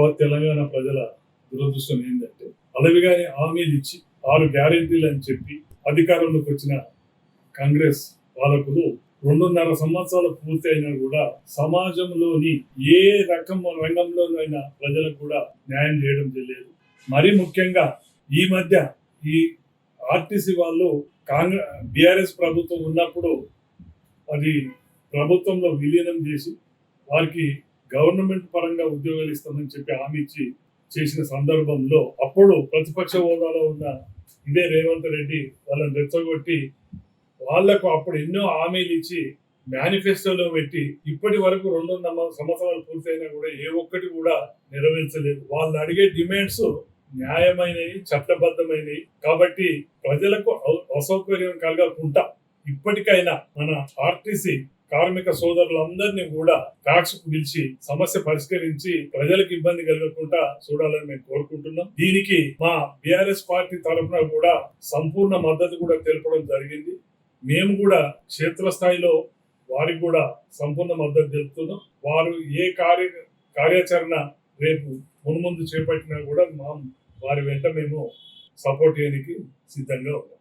యావత్ తెలంగాణ ప్రజల దురదృష్టం ఏంటంటే అలవిగానే హామీలు ఇచ్చి 6 గ్యారెంటీలు అని చెప్పి అధికారంలోకి వచ్చిన కాంగ్రెస్ పాలకులు 2.5 సంవత్సరాలు పూర్తి అయినా కూడా సమాజంలోని ఏ రంగంలోనైనా ప్రజలకు కూడా న్యాయం చేయడం తెలియదు. మరీ ముఖ్యంగా ఈ మధ్య ఈ ఆర్టీసీ వాళ్ళు బీఆర్ఎస్ ప్రభుత్వం ఉన్నప్పుడు అది ప్రభుత్వంలో విలీనం చేసి వారికి గవర్నమెంట్ పరంగా ఉద్యోగాలు ఇస్తామని చెప్పి హామీ ఇచ్చి చేసిన సందర్భంలో అప్పుడు ప్రతిపక్ష హోదాలో ఉన్న ఇదే రేవంత్ రెడ్డి వాళ్ళని రెచ్చగొట్టి వాళ్లకు అప్పుడు ఎన్నో హామీలు ఇచ్చి మేనిఫెస్టోలో పెట్టి ఇప్పటి వరకు 2.5 సంవత్సరాలు పూర్తయినా కూడా ఏ ఒక్కటి కూడా నెరవేర్చలేదు. వాళ్ళు అడిగే డిమాండ్స్ న్యాయమైనవి, చట్టబద్ధమైనవి. కాబట్టి ప్రజలకు అసౌకర్యం కలగకుండా ఇప్పటికైనా మన ఆర్టీసీ కార్మిక సోదరులందరినీ కూడా ట్యాక్స్ పిలిచి సమస్య పరిష్కరించి ప్రజలకు ఇబ్బంది కలగకుండా చూడాలని మేము కోరుకుంటున్నాం. దీనికి మా బీఆర్ఎస్ పార్టీ తరఫున కూడా సంపూర్ణ మద్దతు కూడా తెలపడం జరిగింది. మేము కూడా క్షేత్రస్థాయిలో వారికి కూడా సంపూర్ణ మద్దతు తెలుపుతున్నాం. వారు ఏ కార్యాచరణ రేపు మున్ముందు చేపట్టినా కూడా వారి వెంట మేము సపోర్ట్ చేయడానికి సిద్ధంగా ఉన్నాం.